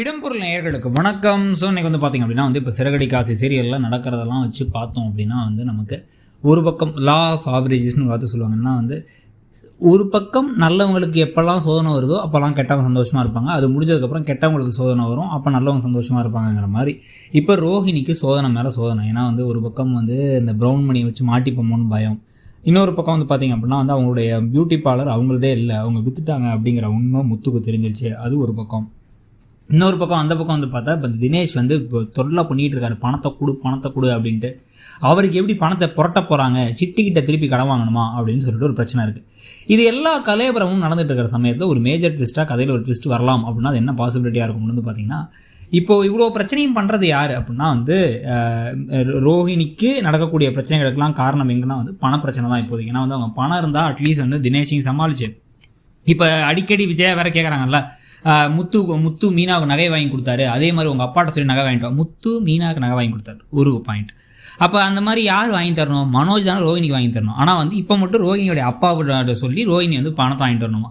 இடம்பொருள் நேயர்களுக்கு வணக்கம். ஸோ இன்றைக்கி பார்த்திங்க அப்படின்னா இப்போ சிறகடி காசி சீரியலில் நடக்கிறதெல்லாம் வச்சு பார்த்தோம் அப்படின்னா நமக்கு ஒரு பக்கம் லா ஆஃப் ஆவரேஜஸ்னு பார்த்து சொல்லுவாங்கன்னா ஒரு பக்கம் நல்லவங்களுக்கு எப்போல்லாம் சோதனை வருதோ அப்போல்லாம் கெட்டவங்க சந்தோஷமாக இருப்பாங்க. அது முடிஞ்சதுக்கப்புறம் கெட்டவங்களுக்கு சோதனை வரும், அப்போ நல்லவங்க சந்தோஷமாக இருப்பாங்கங்கிற மாதிரி இப்போ ரோஹிணிக்கு சோதனை மேலே சோதனை. ஏன்னா ஒரு பக்கம் இந்த ப்ரௌன் மணியை வச்சு மாட்டிப்போமோன்னு பயம், இன்னொரு பக்கம் பார்த்திங்க அப்படின்னா அவங்களுடைய பியூட்டி பார்லர் அவங்களதே இல்லை, அவங்க விற்றுட்டாங்க அப்படிங்கிற உண்மை முத்துக்கு தெரிஞ்சிருச்சு. அது ஒரு பக்கம். இன்னொரு பக்கம் அந்த பக்கம் பார்த்தா இப்போ தினேஷ் இப்போ தொல்லை பண்ணிகிட்டு இருக்காரு, பணத்தை கொடு அப்படின்ட்டு. அவருக்கு எப்படி பணத்தை புரட்ட போகிறாங்க, சிட்டிக்கிட்ட திருப்பி கடன் வாங்கணுமா அப்படின்னு சொல்லிட்டு ஒரு பிரச்சனை இருக்குது. இது எல்லா கலையபுரமும் நடந்துகிட்டு இருக்கிற சமயத்தில் ஒரு மேஜர் ட்விஸ்ட்டாக கதையில் ஒரு ட்விஸ்ட் வரலாம் அப்படின்னா அது என்ன பாசிபிலிட்டியாக இருக்கும்னு பார்த்தீங்கன்னா, இப்போது இவ்வளோ பிரச்சனையும் பண்ணுறது யார் அப்படின்னா ரோஹிணிக்கு நடக்கக்கூடிய பிரச்சனைகளுக்கெல்லாம் காரணம் எங்கன்னா பணப்பிரச்சனை தான் இப்போதைக்கு. ஏன்னா அவங்க பணம் இருந்தால் அட்லீஸ்ட் தினேஷையும் சமாளிச்சு. இப்போ அடிக்கடி விஜயா வேறு கேட்குறாங்கல்ல, முத்து மீனாவுக்கு நகை வாங்கி கொடுத்தாரு, அதே மாதிரி உங்கள் அப்பாட்ட சொல்லி நகை வாங்கிட்டு முத்து மீனாவுக்கு நகை வாங்கி கொடுத்தாரு ஒரு பாயிண்ட். அப்போ அந்த மாதிரி யார் வாங்கி தரணும்? மனோஜ் தான் ரோஹிணிக்கு வாங்கி தரணும். ஆனால் இப்போ மட்டும் ரோஹிணியோடைய அப்பாவோட சொல்லி ரோஹிணி பணத்தை வாங்கிட்டு வரணுமா?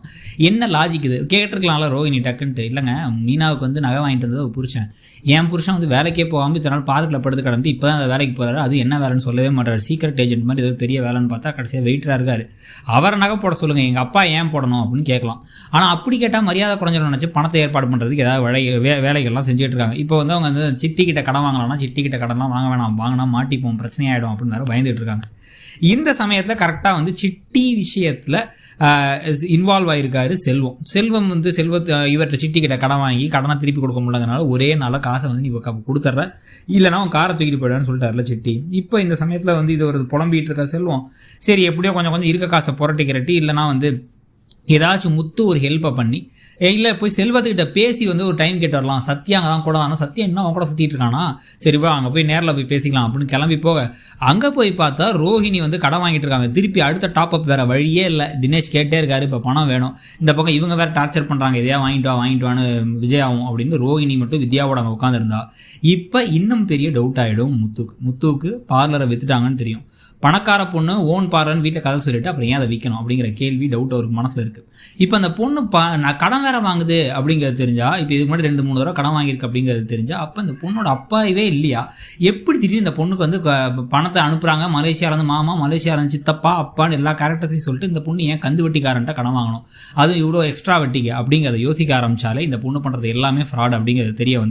என்ன லாஜிக் இது? கேட்டிருக்கலாம்ல ரோஹிணி டக்குன்ட்டு. இல்லைங்க, மீனாவுக்கு நகை வாங்கிட்டு வந்தது புருஷன், என் புருஷன் வேலைக்கே போகாமல் இத்தனை பார்க்கில் படுத்து கடந்து இப்போ தான் வேலைக்கு போகிறாரு. அது என்ன வேலைன்னு சொல்லவே மாட்டார், சீக்ரெட் ஏஜென்ட் மாதிரி ஏதோ பெரிய வேலைன்னு பார்த்தா கடைசியாக வெயிட்டராக இருக்காரு. அவரை நகை போட சொல்லுங்கள், எங்கள் அப்பா ஏன் போடணும் அப்படின்னு கேட்கலாம். ஆனால் அப்படி கேட்டால் மரியாதை குறைஞ்சிடும் நினச்சி பணத்தை ஏற்பாடு பண்ணுறதுக்கு ஏதாவது வேலைகள்லாம் செஞ்சுட்டு இருக்காங்க. இப்போ அவங்க சிட்டிக்கிட்ட கடன் வாங்கலாம்னா சிட்டிக்கிட்ட கடன்லாம் வாங்க வேணாம், வாங்கினா மாட்டிப்போம், பிரச்சனையாயிடும் அப்படின்னு வேறு பயந்துட்டு இருக்காங்க. இந்த சமயத்தில் கரெக்டாக சிட்டி விஷயத்தில் இன்வால்வ் ஆகிருக்காரு செல்வம். இவர்கிட்ட சிட்டிக்கிட்ட கடன் வாங்கி கடனை திருப்பி கொடுக்க முடியாதனால ஒரே நாளில் காசை நீ கொடுத்துட்ற, இல்லைனா அவன் காரை தூக்கிட்டு போயிடான்னு சொல்லிட்டாருல சிட்டி. இப்போ இந்த சமயத்தில் இது ஒரு புலம்பிகிட்டு இருக்க செல்வம், சரி எப்படியோ கொஞ்சம் இருக்க காசை புரட்டிக்கிறட்டி, இல்லைனா ஏதாச்சும் முத்து ஒரு ஹெல்ப்பை பண்ணி, இல்லை போய் செல்வத்துக்கிட்ட பேசி ஒரு டைம் கேட்டு வரலாம். சத்யா அங்கே தான் கூட, ஆனால் சத்யா இன்னும் அவன் கூட சுற்றிட்டு இருக்கானா, சரிவா அங்கே போய் நேரில் போய் பேசிக்கலாம் அப்படின்னு கிளம்பி போக, அங்கே போய் பார்த்தா ரோஹிணி கடன் வாங்கிட்டு இருக்காங்க. திருப்பி அடுத்த டாப்அப் வேறு வழியே இல்லை. தினேஷ் கேட்டே இருக்காரு, இப்போ பணம் வேணும். இந்த பக்கம் இவங்க வேறு டார்ச்சர் பண்ணுறாங்க, எதையா வாங்கிட்டு வான்னு விஜயாவும் அப்படின்னு. ரோஹிணி மட்டும் வித்யாவோட அங்கே உட்காந்துருந்தா. இப்போ இன்னும் பெரிய டவுட் ஆகிடும் முத்துவுக்கு பார்லரை விற்றுட்டாங்கன்னு தெரியும். பணக்கார பொண்ணு ஓன் பார்லர்னு வீட்டில் கதை சொல்லிட்டு அப்புறம் ஏன் அதை விற்கணும் அப்படிங்கிற கேள்வி டவுட் அவருக்கு மனசில் இருக்குது. இப்போ அந்த பொண்ணு நான் கடன் வேறு வாங்குது அப்படிங்கிறது தெரிஞ்சா, இப்போ இதுக்கு முன்னாடி 2-3 தடவை கடன் வாங்கியிருக்கு அப்படிங்கிறது தெரிஞ்சா, அப்போ இந்த பொண்ணோட அப்பாவே இல்லையா? எப்படி திடீர்னு இந்த பொண்ணுக்கு பணத்தை அனுப்புகிறாங்க? மலேசியாவிலேருந்து மாமா, மலேசியாவிலேருந்து சித்தப்பா, அப்பான்னு எல்லா கேரக்டர்ஸையும் சொல்லிட்டு இந்த பொண்ணு ஏன் கந்து வட்டிக்காரன்ட்ட கடன் வாங்கணும், அதுவும் இவ்வளோ எக்ஸ்ட்ரா வட்டிக்கு அப்படிங்கிறத யோசிக்க ஆரம்பித்தாலே இந்த பொண்ணு பண்ணுறது எல்லாமே ஃப்ராட் அப்படிங்கிறது தெரிய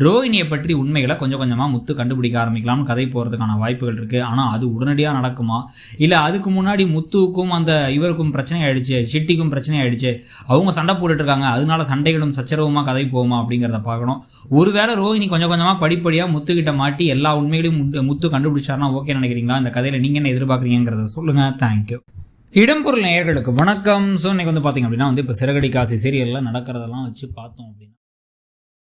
ரோஹிணியை பற்றி உண்மைகளை கொஞ்சம் கொஞ்சமாக முத்து கண்டுபிடிக்க ஆரம்பிக்கலாம்னு கதை போகிறதுக்கான வாய்ப்புகள் இருக்குது. ஆனால் அது உடனடியாக நடக்குமா, இல்லை அதுக்கு முன்னாடி முத்துவுக்கும் இவருக்கும் பிரச்சனை ஆயிடுச்சு, சிட்டிக்கும் பிரச்சனை ஆயிடுச்சு, அவங்க சண்டை போட்டுட்டு இருக்காங்க, அதனால சண்டைகளும் சச்சரவுமா கதை போகுமா அப்படிங்கிறத பார்க்கணும். ஒருவேளை ரோஹிணி கொஞ்சம் கொஞ்சமாக படிப்படியாக முத்துக்கிட்ட மாட்டி எல்லா உண்மைகளையும் முத்து கண்டுபிடிச்சாருன்னா ஓகே நினைக்கிறீங்களா? இந்த கதையில் நீங்கள் என்ன எதிர்பார்க்குறீங்கிறத சொல்லுங்கள். தேங்க்யூ. இடம்பொருள் நேயர்களுக்கு வணக்கம். ஸோ இன்றைக்கி பார்த்திங்க அப்படின்னா இப்போ சிறகடி காசி சீரியலில் நடக்கிறதெல்லாம் வச்சு பார்த்தோம் அப்படின்னா